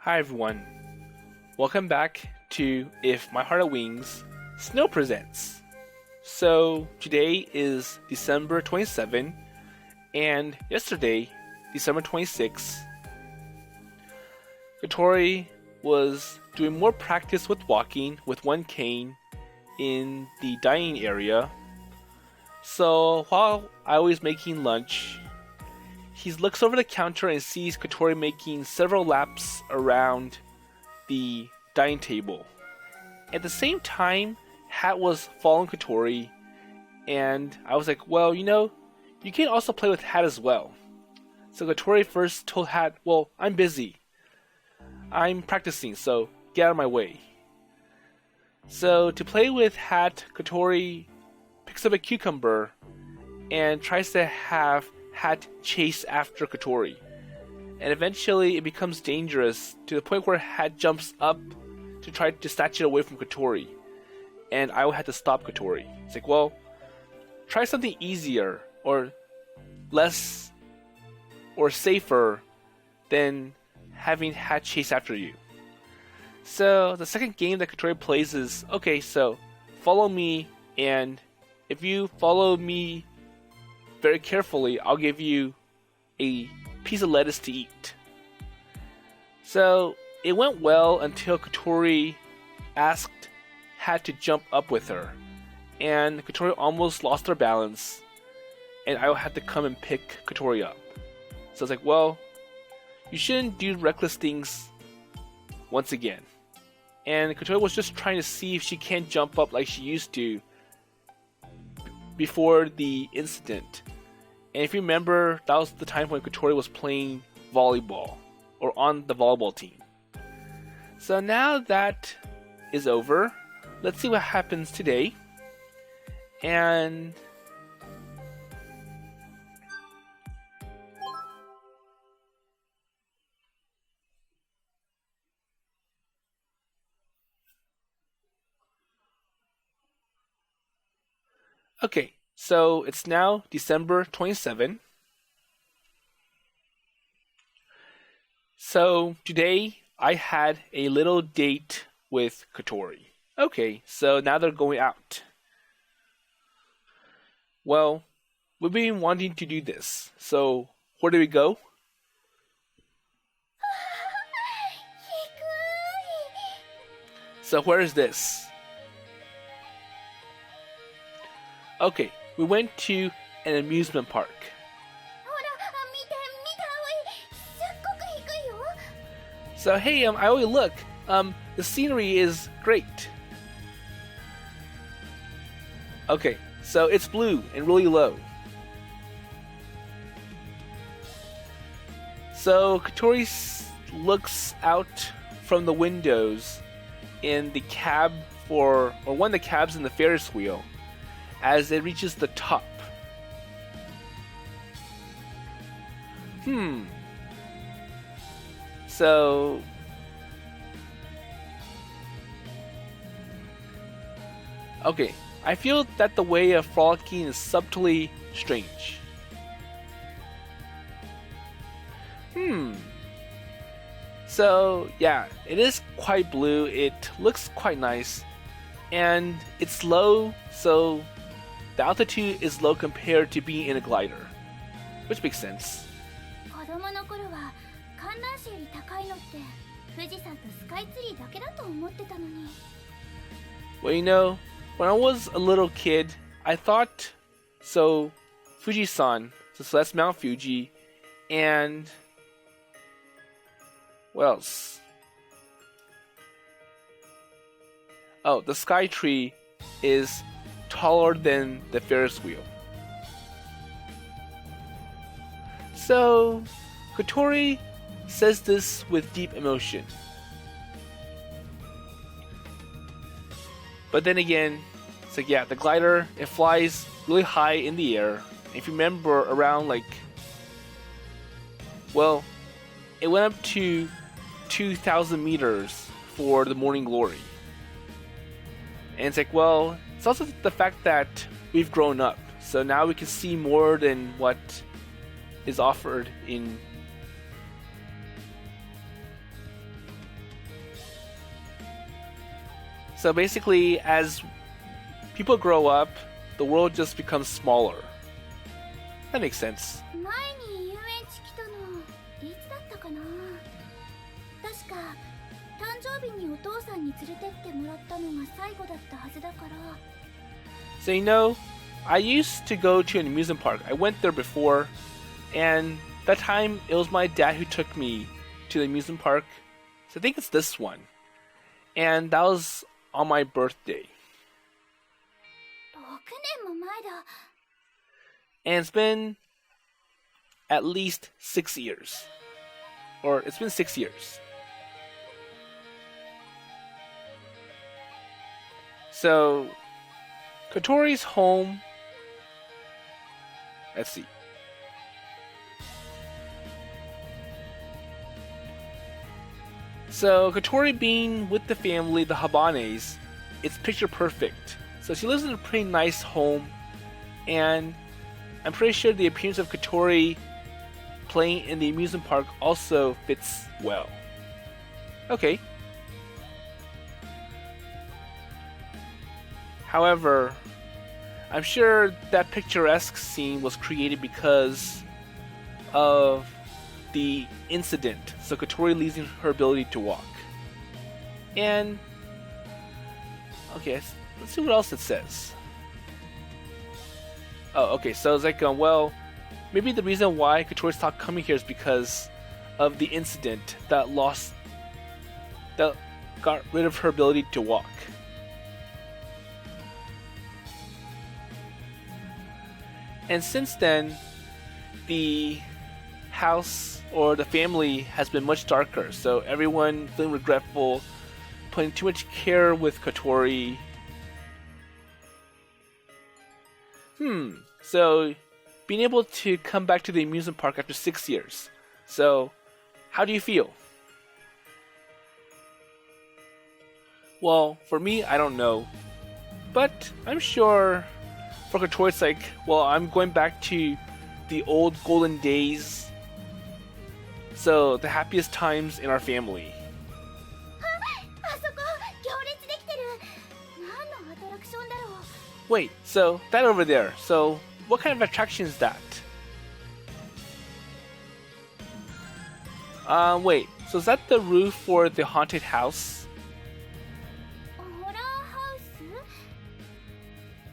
Hi everyone, welcome back to If My Heart Had Wings, Snow Presents. So today is December 27 and yesterday, December 26, Kotori was doing more practice with walking with one cane in the dining area. So while I was making lunch, he looks over the counter and sees Kotori making several laps around the dining table. At the same time, Hat was following Kotori, and I was like, well, you can also play with Hat as well. So Kotori first told Hat, well, I'm busy. I'm practicing, so get out of my way. So to play with Hat, Kotori picks up a cucumber and tries to have Hat chase after Kotori. And eventually it becomes dangerous to the point where Hat jumps up to try to snatch it away from Kotori. And I had to stop Kotori. It's like, well, try something easier or less or safer than having Hat chase after you. So the second game that Kotori plays is, okay, so follow me, and if you follow me very carefully, I'll give you a piece of lettuce to eat. So it went well until Kotori asked Hat to jump up with her, and Kotori almost lost her balance, and I had to come and pick Kotori up. So I was like, well, you shouldn't do reckless things once again. And Kotori was just trying to see if she can jump up like she used to before the incident. And if you remember, that was the time when Kotori was playing volleyball, or on the volleyball team. So now that is over, let's see what happens today. And okay, so it's now December 27. So today I had a little date with Kotori. Okay, so now they're going out. Well, we've been wanting to do this. So where do we go? So where is this? Okay, we went to an amusement park. So hey, Aoi, look, the scenery is great. Okay, so it's blue and really low. So Kotori looks out from the windows in the cab or one of the cabs in the Ferris Wheel as it reaches the top. So okay, I feel that the way of frolicking is subtly strange. So yeah, it is quite blue, it looks quite nice, and it's low, so the altitude is low compared to being in a glider, which makes sense. Well, when I was a little kid, I thought, so Fujisan, so that's Mount Fuji, and what else? Oh, the Sky Tree is taller than the Ferris Wheel. So Kotori says this with deep emotion. But then again, it's like, yeah, the glider, it flies really high in the air. If you remember, around it went up to 2,000 meters for the Morning Glory. And it's like, well, it's also the fact that we've grown up. So now we can see more than what is offered in So basically, as people grow up, the world just becomes smaller. That makes sense. 前に遊園地来たのいつだったかな。確か誕生日にお父さんに連れてってもらったのが最後だったはずだから。 So you know, I used to go to an amusement park. I went there before, and that time it was my dad who took me to the amusement park. So I think it's this one. And that was on my birthday. 6年も前だ。 And it's been at least 6 years. Or it's been 6 years. So, Kotori's home. Let's see. So, Kotori being with the family, the Habanes, it's picture perfect. So she lives in a pretty nice home, and I'm pretty sure the appearance of Kotori playing in the amusement park also fits well. Okay. However, I'm sure that picturesque scene was created because of the incident, so Kotori losing her ability to walk. And okay, let's see what else it says. Oh, okay, so it's like, well, maybe the reason why Kotori stopped coming here is because of the incident that got rid of her ability to walk. And since then, the house or the family has been much darker, so everyone feeling regretful, putting too much care with Kotori. So being able to come back to the amusement park after 6 years. So, how do you feel? Well, for me, I don't know. But I'm sure for Kotori, it's like, well, I'm going back to the old golden days. So, the happiest times in our family. あそこ行列できてる。何のアトラクションだろう。 Wait, so that over there. So, what kind of attraction is that? Wait. So is that the roof for the haunted house? ホラーハウス？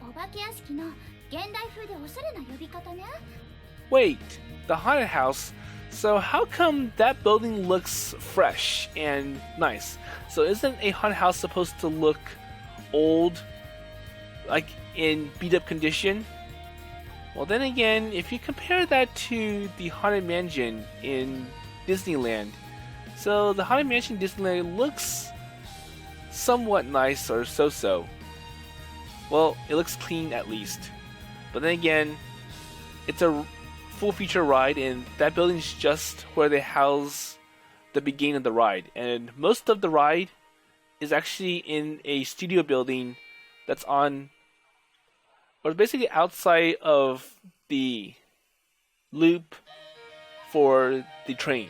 お化け屋敷の現代風でおしゃれな呼び方ね。 Wait, the haunted house? So how come that building looks fresh and nice? So isn't a haunted house supposed to look old, like in beat up condition? Well, then again, if you compare that to the Haunted Mansion in Disneyland, so the Haunted Mansion in Disneyland looks somewhat nice or so-so. Well, it looks clean at least. But then again, it's a full feature ride, and that building's just where they house the beginning of the ride. And most of the ride is actually in a studio building that's on, or basically outside of the loop for the train.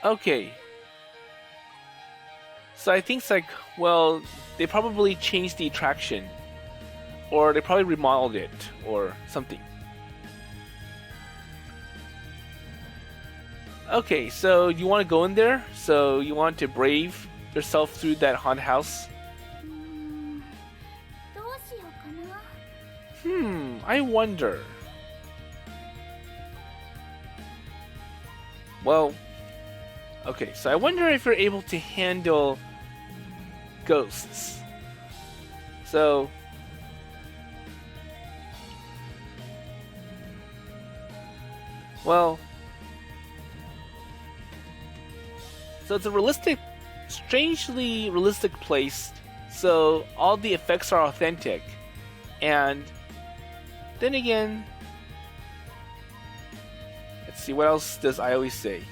Okay. So I think it's like, well, they probably changed the attraction, or they probably remodeled it, or something. Okay, so you want to go in there? So you want to brave yourself through that haunted house? どうしようかな。 I wonder. Well, okay, so I wonder if you're able to handle ghosts. So, well, so it's a realistic, strangely realistic place, so all the effects are authentic. And then again, let's see, what else does Aoi say?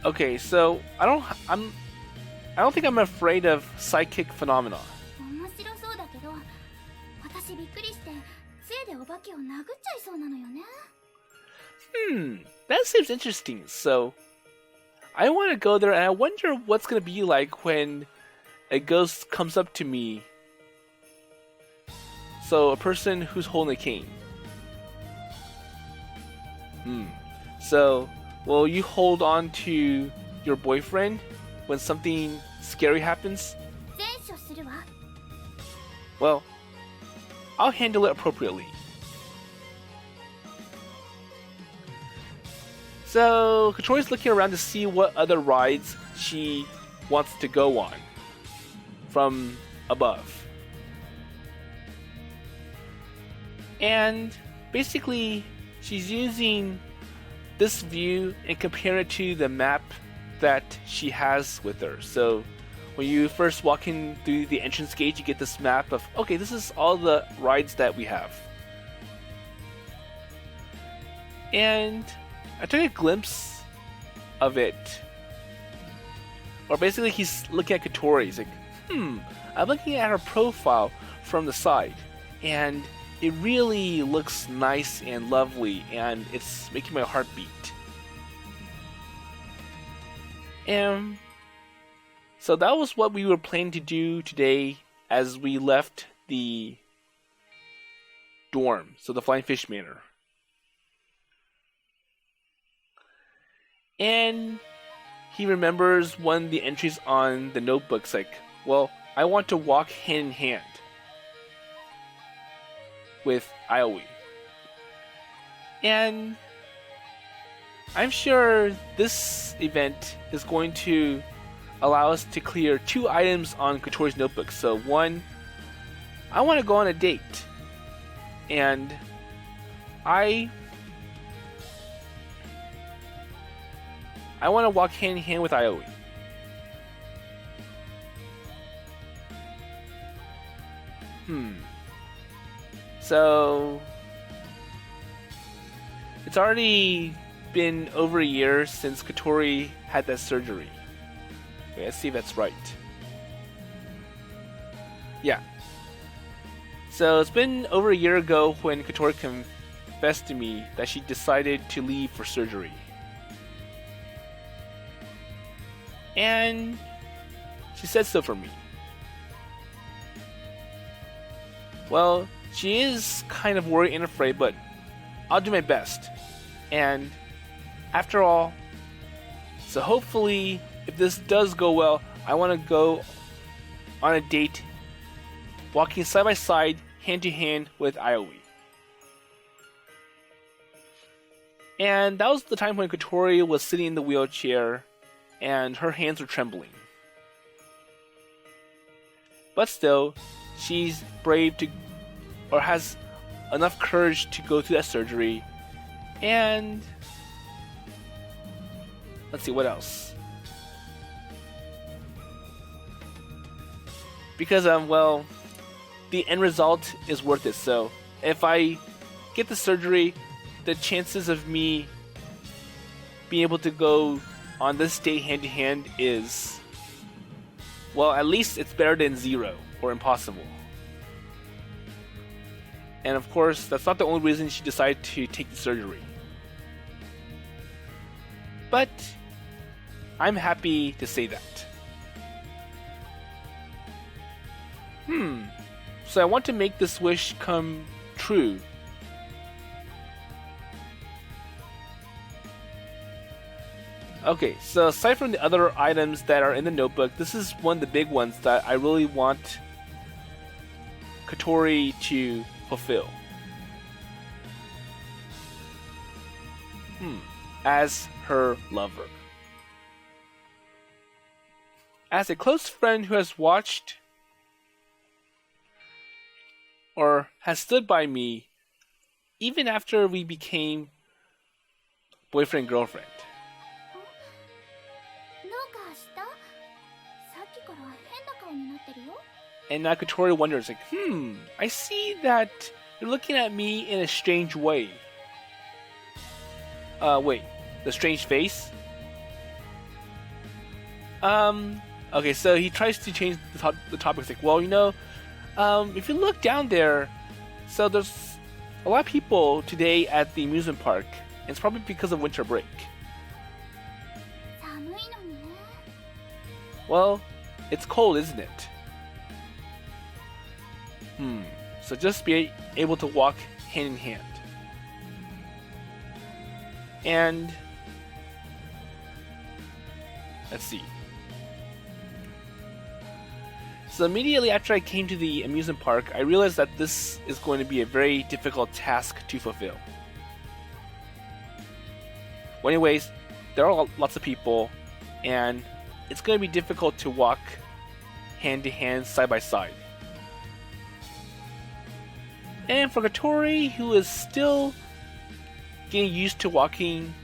Okay, so I don't think I'm afraid of psychic phenomena. 面白そうだけど、私びっくりしてつわけを殴っちゃいそうなのよね。That seems interesting. So, I want to go there, and I wonder what's going to be like when a ghost comes up to me. So, a person who's holding a cane. So, will you hold on to your boyfriend when something scary happens? 善処するわ。 Well, I'll handle it appropriately. So, Kotori's looking around to see what other rides she wants to go on from above. And basically, she's using this view and compare it to the map that she has with her. So, when you first walk in through the entrance gate, you get this map of, okay, this is all the rides that we have. And I took a glimpse of it. Or basically, he's looking at Kotori. He's like, I'm looking at her profile from the side. And it really looks nice and lovely, and it's making my heart beat. And so that was what we were planning to do today as we left the dorm, so the Flying Fish Manor. And he remembers one of the entries on the notebooks like, well, I want to walk hand in hand with Aoi. And I'm sure this event is going to allow us to clear 2 items on Kotori's notebook. So one, I want to go on a date. And I want to walk hand in hand with Aoi. So it's already been over a year since Kotori had that surgery. Okay, let's see if that's right. Yeah. So it's been over a year ago when Kotori confessed to me that she decided to leave for surgery. And she said so for me. Well, she is kind of worried and afraid, but I'll do my best. And after all, so hopefully, if this does go well, I want to go on a date, walking side by side, hand to hand with Aoi. And that was the time when Kotori was sitting in the wheelchair and her hands were trembling. But still, she's brave to, or has enough courage to go through that surgery. And let's see, what else? Because, well, the end result is worth it. So if I get the surgery, the chances of me being able to go on this date hand to hand is, well, at least it's better than 0 or impossible. And of course, that's not the only reason she decided to take the surgery. But I'm happy to say that. So I want to make this wish come true. Okay, so aside from the other items that are in the notebook, this is one of the big ones that I really want Kotori to fulfill. As her lover. As a close friend who has watched or has stood by me even after we became boyfriend and girlfriend. どうかした？さっきから変な顔になってるよ。 And now Kotori wonders, like, I see that you're looking at me in a strange way. Wait, the strange face? Okay, so he tries to change the topic. It's like, well, you know, if you look down there, so there's a lot of people today at the amusement park, and it's probably because of winter break. 寒いのにね。 Well, it's cold, isn't it? So just be able to walk hand in hand. And let's see. So immediately after I came to the amusement park, I realized that this is going to be a very difficult task to fulfill. Well, anyways, there are lots of people, and it's going to be difficult to walk hand to hand, side by side. And for Kotori, who is still getting used to walking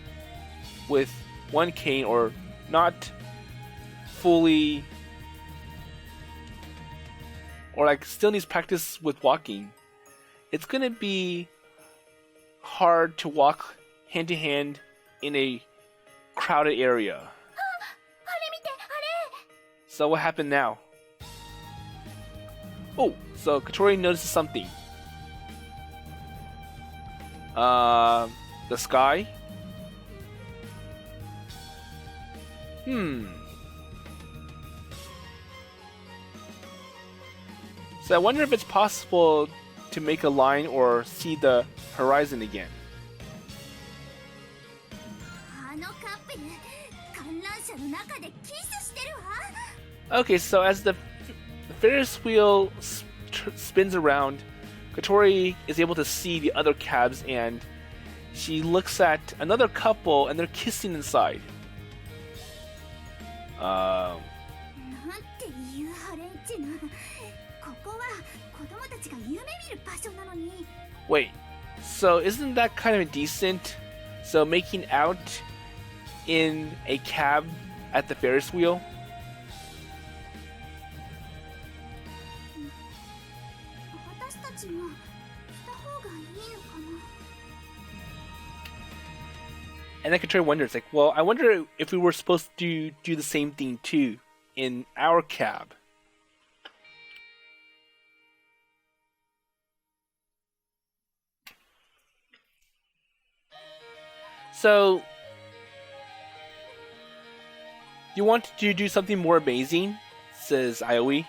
with one cane, or not fully, or like still needs practice with walking, it's gonna be hard to walk hand to hand in a crowded area. So what happened now? Oh, so Kotori notices something. The sky? So I wonder if it's possible to make a line or see the horizon again. あのカップル、観覧車の中でキスしてるわ。 Okay, so as the Ferris wheel spins around, Kotori is able to see the other cabs, and she looks at another couple, and they're kissing inside. なんていうハレンチな。ここは子供たちが夢見る場所なのに。 Wait, so isn't that kind of indecent? So making out in a cab at the Ferris wheel? 私たちもした方がいいのかな。 And then Kotori wonders, like, well, I wonder if we were supposed to do the same thing too in our cab. So, you want to do something more amazing? Says Aoi.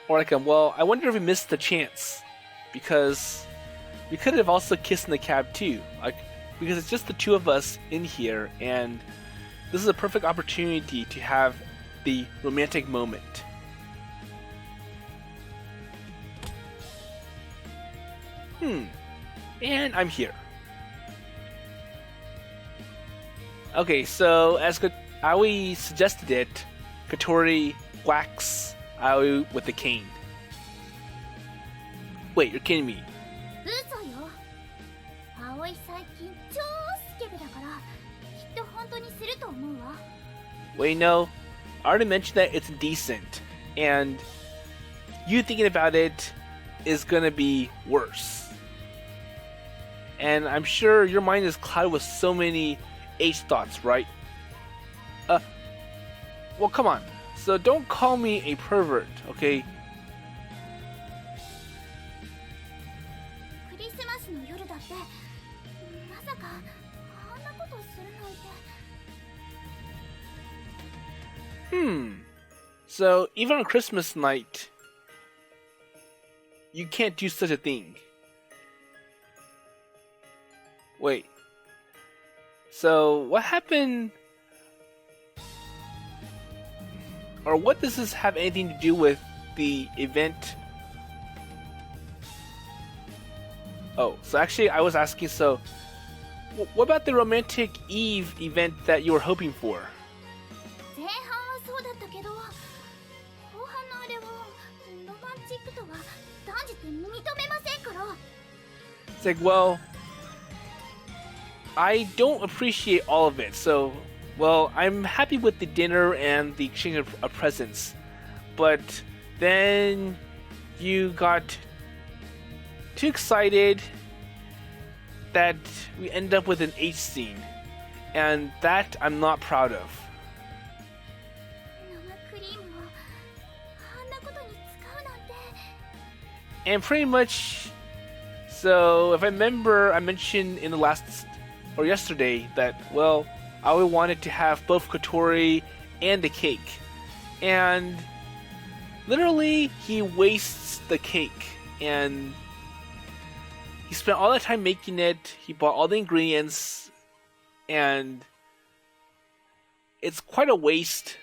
Or like, well, I wonder if we missed the chance, because we could have also kissed in the cab too, like, because it's just the two of us in here, and this is a perfect opportunity to have the romantic moment. And I'm here. Okay, so as Aoi suggested it, Kotori whacks Aoi with the cane. Wait, you're kidding me. 嘘よ。葵最近超スケベだから、きっと本当にすると思うわ。 Wait, no. I already mentioned that it's decent, and you thinking about it is gonna be worse. And I'm sure your mind is clouded with so many H thoughts, right? Well, come on. So don't call me a pervert, okay? クリスマスの夜だって、まさかあんなことするなんて。So even on Christmas night, you can't do such a thing. Wait. So what happened? Or what does this have anything to do with the event? Oh, so actually I was asking, so what about the romantic Eve event that you were hoping for? 前半はそうだったけど、後半のあれはロマンチックとは断じて認めませんから。 It's like, well, I don't appreciate all of it, so, well, I'm happy with the dinner and the exchange of presents, but then you got too excited that we end up with an H scene, and that I'm not proud of. 生クリームをあんなことに使うなんて。And pretty much, so if I remember, I mentioned in the last, or yesterday, that, well, I always wanted to have both Kotori and the cake. And literally, he wastes the cake. And he spent all the time making it, he bought all the ingredients, and it's quite a waste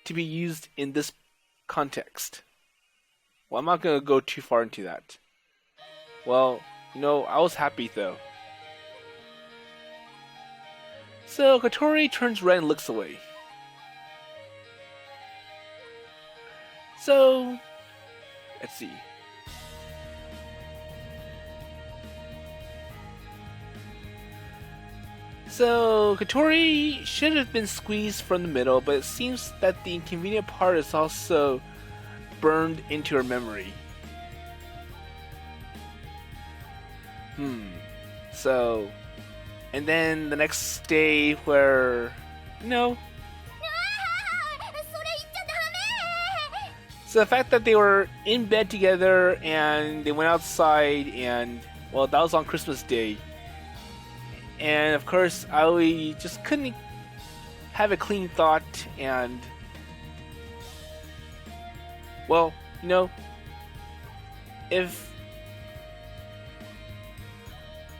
to be used in this context. Well, I'm not going to go too far into that. Well, I was happy though. So Kotori turns red and looks away. So, let's see. So, Kotori should have been squeezed from the middle, but it seems that the inconvenient part is also burned into her memory. So, and then the next day where, so the fact that they were in bed together and they went outside and, well, that was on Christmas Day. And of course, Aoi just couldn't have a clean thought and, well, if...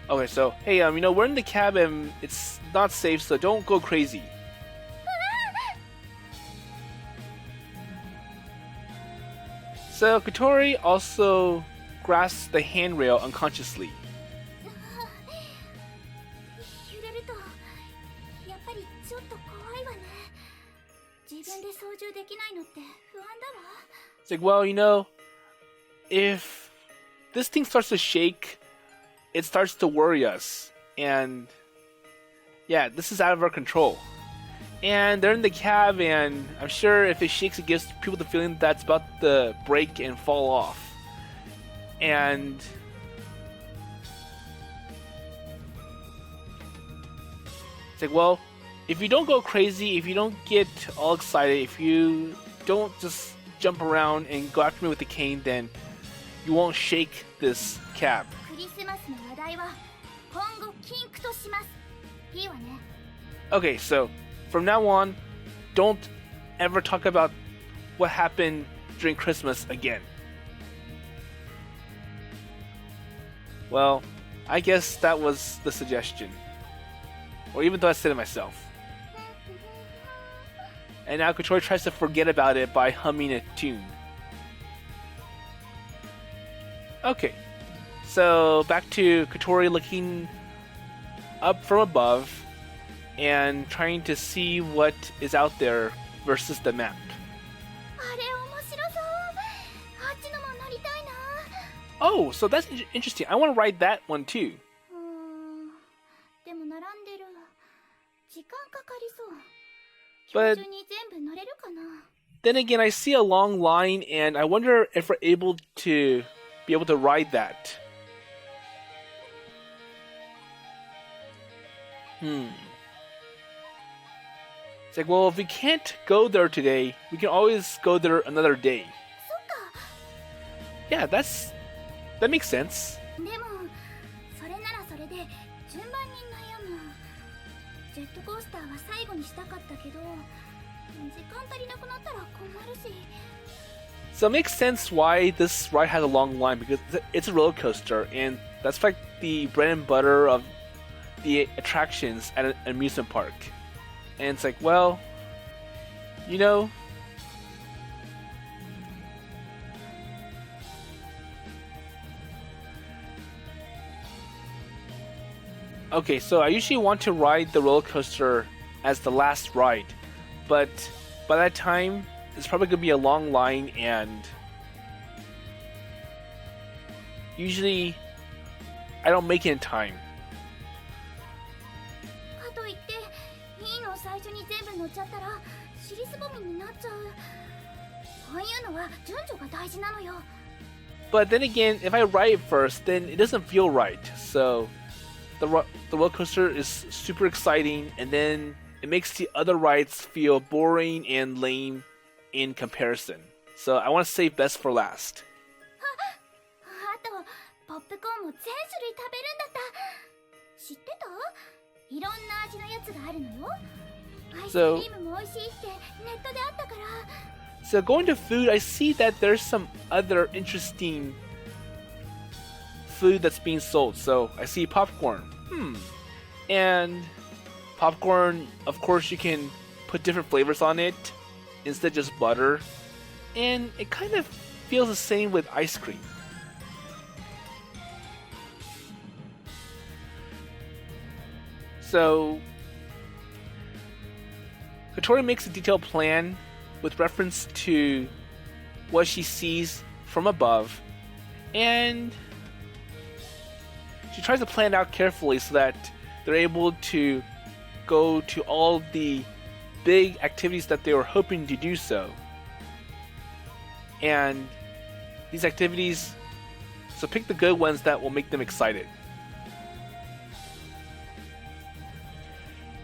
Okay, so, hey, we're in the cab and it's not safe, so don't go crazy. So, Kotori also grasps the handrail unconsciously. It's like, well, if this thing starts to shake, it starts to worry us. And, yeah, this is out of our control. And they're in the cab, and I'm sure if it shakes, it gives people the feeling that it's about to break and fall off. And it's like, well, if you don't go crazy, if you don't get all excited, if you don't just jump around and go after me with the cane, then you won't shake this cab. Okay, so from now on, don't ever talk about what happened during Christmas again. Well, I guess that was the suggestion. Or even though I said it myself. And now Kotori tries to forget about it by humming a tune. Okay, so back to Kotori looking up from above and trying to see what is out there versus the map. Oh, so that's interesting. I want to ride that one too. But then again, I see a long line, and I wonder if we're able to ride that. It's like, well, if we can't go there today, we can always go there another day. Yeah, that makes sense. So it makes sense why this ride has a long line, because it's a roller coaster, and that's like the bread and butter of the attractions at an amusement park. And it's like, well, okay, so I usually want to ride the roller coaster as the last ride, but by that time, it's probably going to be a long line, and usually I don't make it in time. But then again, if I ride it first, then it doesn't feel right. So the roller coaster is super exciting, and then it makes the other rides feel boring and lame in comparison. So I want to save best for last. とポップコーンも全種類食べるんだった。知ってた？いろんな味のやつがあるのよ。アイスクリームも美味しいってネットであったから。So going to food, I see that there's some other interesting food that's being sold. So I see popcorn. And popcorn, of course, you can put different flavors on it instead of just butter. And it kind of feels the same with ice cream. So Kotori makes a detailed plan with reference to what she sees from above, and she tries to plan it out carefully so that they're able to go to all the big activities that they were hoping to do so. And these activities, so pick the good ones that will make them excited.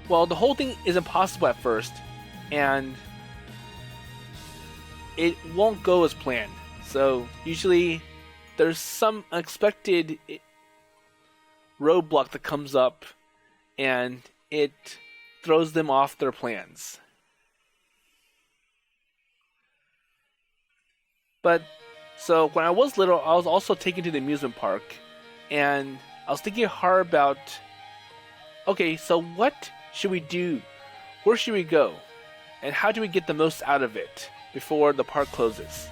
Well, the whole thing is impossible at first, and it won't go as planned. So usually there's some unexpected roadblock that comes up, and it throws them off their plans. But so when I was little, I was also taken to the amusement park, and I was thinking hard about, okay, so what should we do? Where should we go? And how do we get the most out of it before the park closes?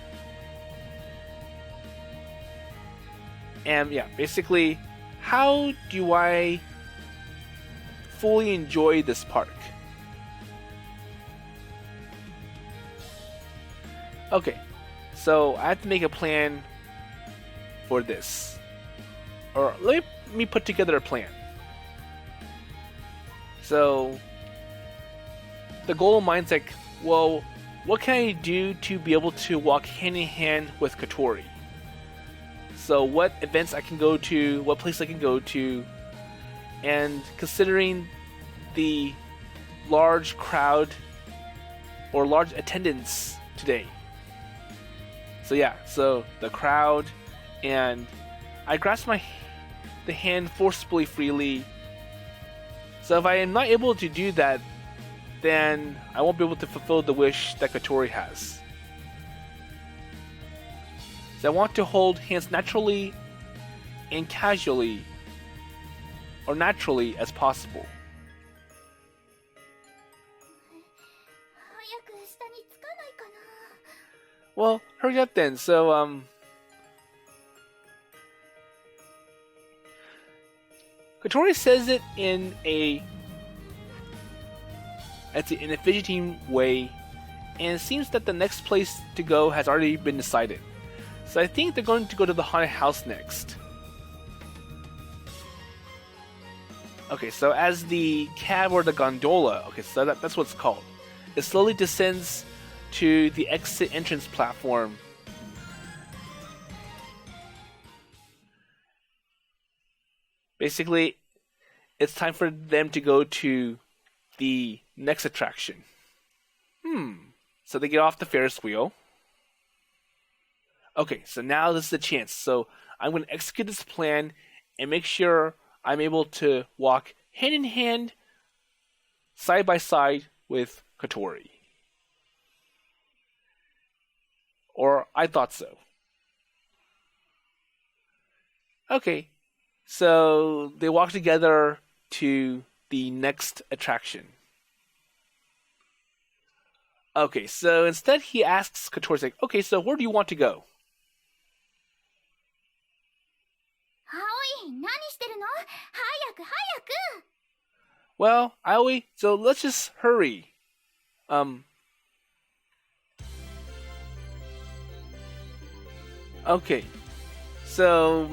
And yeah, basically, how do I fully enjoy this park? Okay, so I have to make a plan for this. Or let me put together a plan. So the goal of mine's like, well, what can I do to be able to walk hand in hand with Kotori? So what events I can go to, what place I can go to, and considering the large crowd or large attendance today. So yeah, so the crowd, and I grasp the hand forcibly freely. So if I am not able to do that, then I won't be able to fulfill the wish that Kotori has. So I want to hold hands naturally and casually, or naturally as possible. Well, hurry up then. So Kotori says it in a fidgeting way, and it seems that the next place to go has already been decided. So I think they're going to go to the haunted house next. Okay, so as the cab or the gondola, okay, so that's what it's called, it slowly descends to the exit entrance platform. Basically, it's time for them to go to the next attraction. So they get off the Ferris wheel. Okay, so now this is the chance. So I'm going to execute this plan and make sure I'm able to walk hand in hand, side by side with Kotori. Or I thought so. Okay, so they walk together to the next attraction. Okay, so instead he asks Kotori, like, okay, so where do you want to go? Aoi, 何してるの? 早く早く! Well, Aoi, so let's just hurry. Okay, so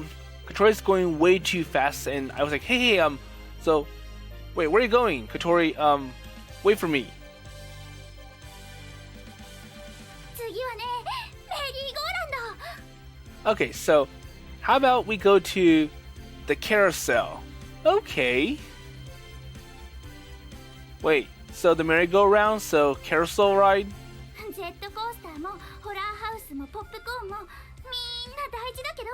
Kotori's going way too fast, and I was like, hey, so, wait, where are you going? Kotori, wait for me. 次はね、メリーゴーランド. Okay, so how about we go to the carousel? Okay. Wait, so the merry-go-round, so carousel ride? ジェットコースターもホラーハウスもポップコーンもみんな大事だけど、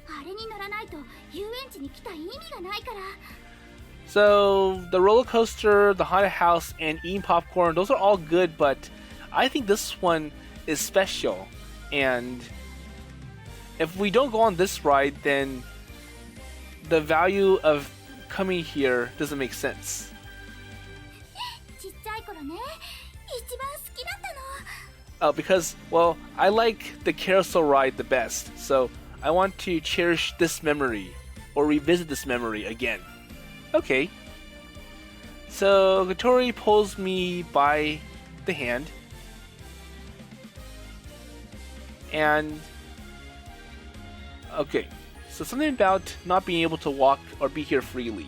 あれに乗らないと遊園地に来た意味がないから。 So, the roller coaster, the haunted house, and eating popcorn, those are all good, but I think this one is special. And if we don't go on this ride, then the value of coming here doesn't make sense. ちっちゃい頃ね、一番好きだったの。 Oh, because, well, I like the carousel ride the best, so I want to cherish this memory, or revisit this memory again. Okay. So, Kotori pulls me by the hand, and okay, so something about not being able to walk or be here freely.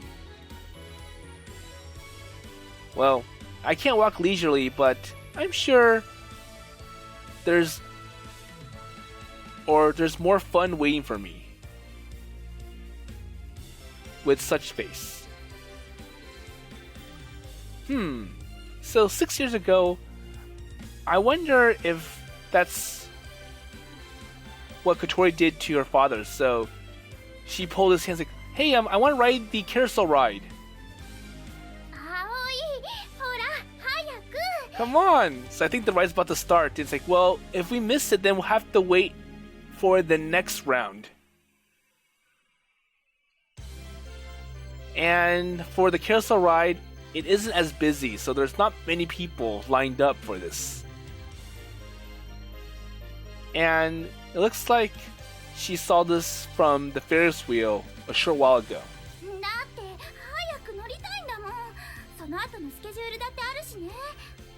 Well, I can't walk leisurely, but I'm sure there's more fun waiting for me with such space. So 6 years ago, I wonder if that's what Kotori did to her father. So she pulled his hands like, "Hey, I want to ride the carousel ride." Come on! So I think the ride's about to start. It's like, well, if we miss it, then we'll have to wait for the next round. And for the carousel ride, it isn't as busy, so there's not many people lined up for this. And it looks like she saw this from the Ferris wheel a short while ago. だって早く乗りたいんだもん。その後のスケジュールだってあるしね。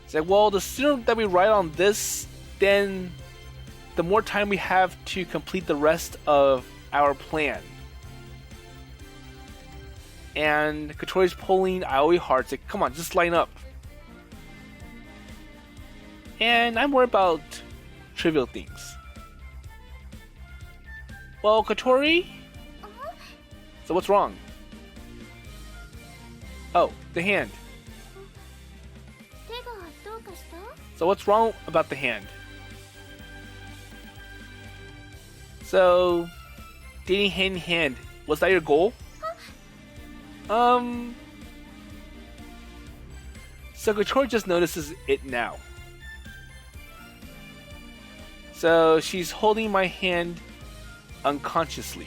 It's like, well, the sooner that we ride on this, then the more time we have to complete the rest of our plan. And Kotori's pulling Aoi hard. It's like, come on, just line up. And I'm worried about trivial things. Well, Kotori? So what's wrong? Oh, the hand. 手がどうかした？ So what's wrong about the hand? So, dating hand in hand, was that your goal? So Kotori just notices it now. So she's holding my hand unconsciously.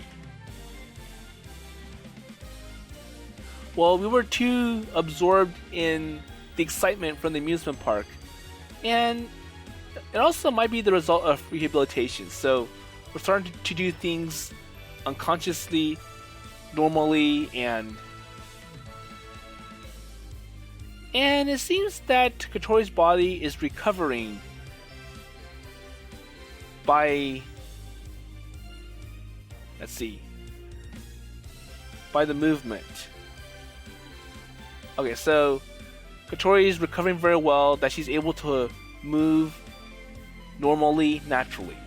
Well, we were too absorbed in the excitement from the amusement park, and it also might be the result of rehabilitation. So we're starting to do things unconsciously, normally, and it seems that Kotori's body is recovering by, let's see, by the movement. Okay, so Kotori is recovering very well, that she's able to move normally, naturally.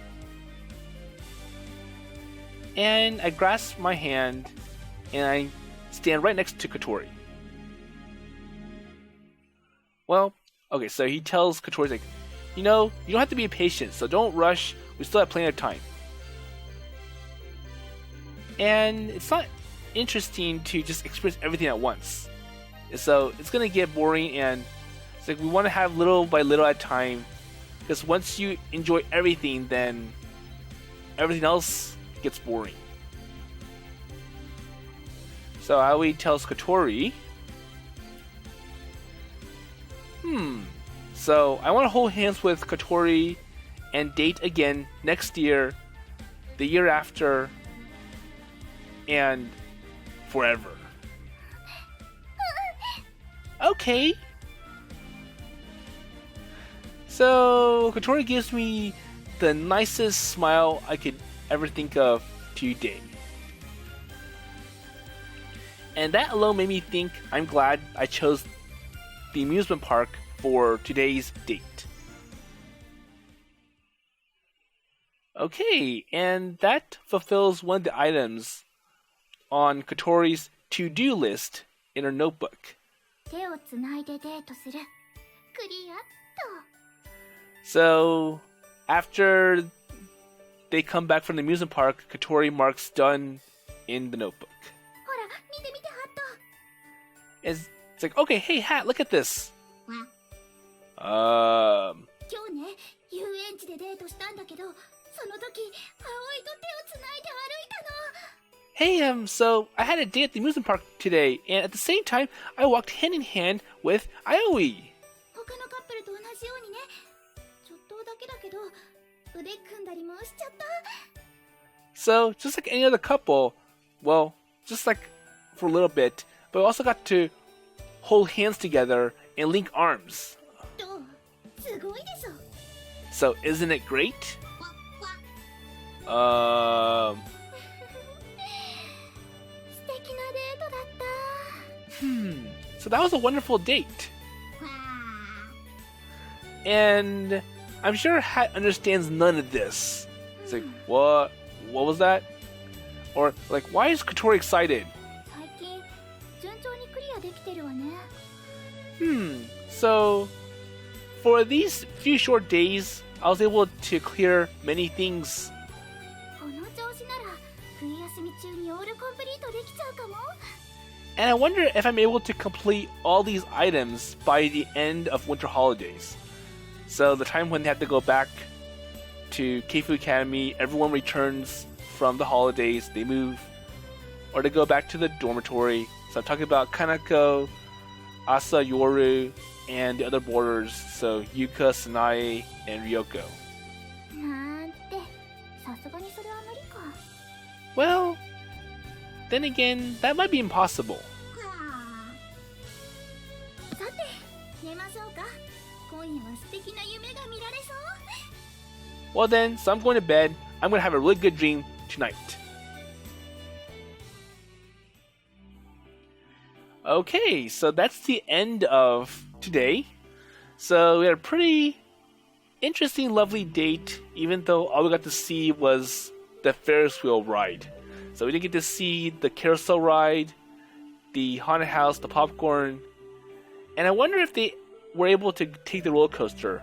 And I grasp my hand and I stand right next to Kotori. Well, okay, so he tells Kotori, like, you know, you don't have to be impatient, so don't rush, we still have plenty of time. And it's not interesting to just experience everything at once. So it's gonna get boring, and it's like we want to have little by little at a time, because once you enjoy everything, then everything else gets boring. So Aoi tells Kotori, so I want to hold hands with Kotori and date again next year, the year after, and forever. Okay. So Kotori gives me the nicest smile I could ever think of today. And that alone made me think I'm glad I chose the amusement park for today's date. Okay, and that fulfills one of the items on Kotori's to-do list in her notebook. 手をつないでデートする。クリアっと。 So, after they come back from the amusement park, Kotori marks done in the notebook. ほら見て見てハット It's like, okay, hey, Hat, look at this. 今日ね遊園地でデートしたんだけどその時葵と手をつないで歩いたの Hey, so I had a day at the amusement park today, and at the same time, I walked hand in hand with Aoi. 他のカップルと同じようにねちょっとだけだけど腕組んだりもしちゃった So, just like any other couple, well, just like for a little bit, but we also got to hold hands together and link arms. どうすごいでしょ So, isn't it great? 素敵なデートだった So that was a wonderful date. And I'm sure Hat understands none of this. It's like, what? What was that? Or, like, why is Kotori excited? 最近順調にクリアできてるわね So, for these few short days, I was able to clear many things. この調子なら冬休み中にオールコンプリートできちゃうかも And I wonder if I'm able to complete all these items by the end of winter holidays. So the time when they have to go back to Keifu Academy, everyone returns from the holidays, they move, or they go back to the dormitory. So I'm talking about Kanako, Asa, Yoru, and the other boarders, so Yuka, Sanae, and Ryoko. なんてさすがにそれは無理か Well, then again, that might be impossible. さて寝ましょうか今夜は素敵な夢が見られそう Well then, so I'm going to bed. I'm going to have a really good dream tonight. Okay, so that's the end of today. So we had a pretty interesting, lovely date, even though all we got to see was the Ferris Wheel ride. So we didn't get to see the carousel ride, the haunted house, the popcorn, and I wonder if they were able to take the roller coaster.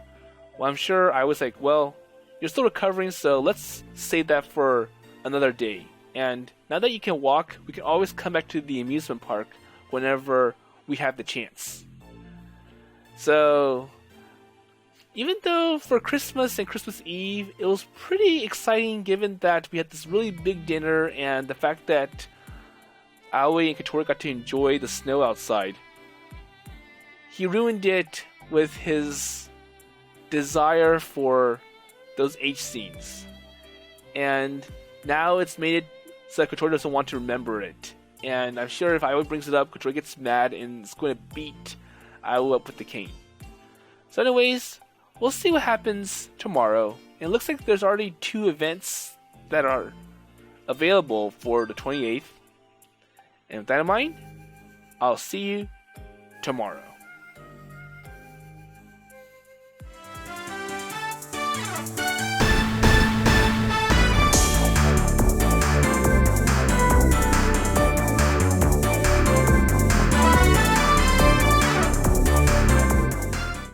Well, I'm sure I was like, well, you're still recovering, so let's save that for another day. And now that you can walk, we can always come back to the amusement park whenever we have the chance. So, even though for Christmas and Christmas Eve, it was pretty exciting given that we had this really big dinner and the fact that Aoi and Kotori got to enjoy the snow outside. He ruined it with his desire for those H scenes. And now it's made it so that Kotori doesn't want to remember it. And I'm sure if Aoi brings it up, Kotori gets mad and is going to beat Aoi up with the cane. So anyways, we'll see what happens tomorrow. It looks like there's already 2 events that are available for the 28th. And with that in mind, I'll see you tomorrow.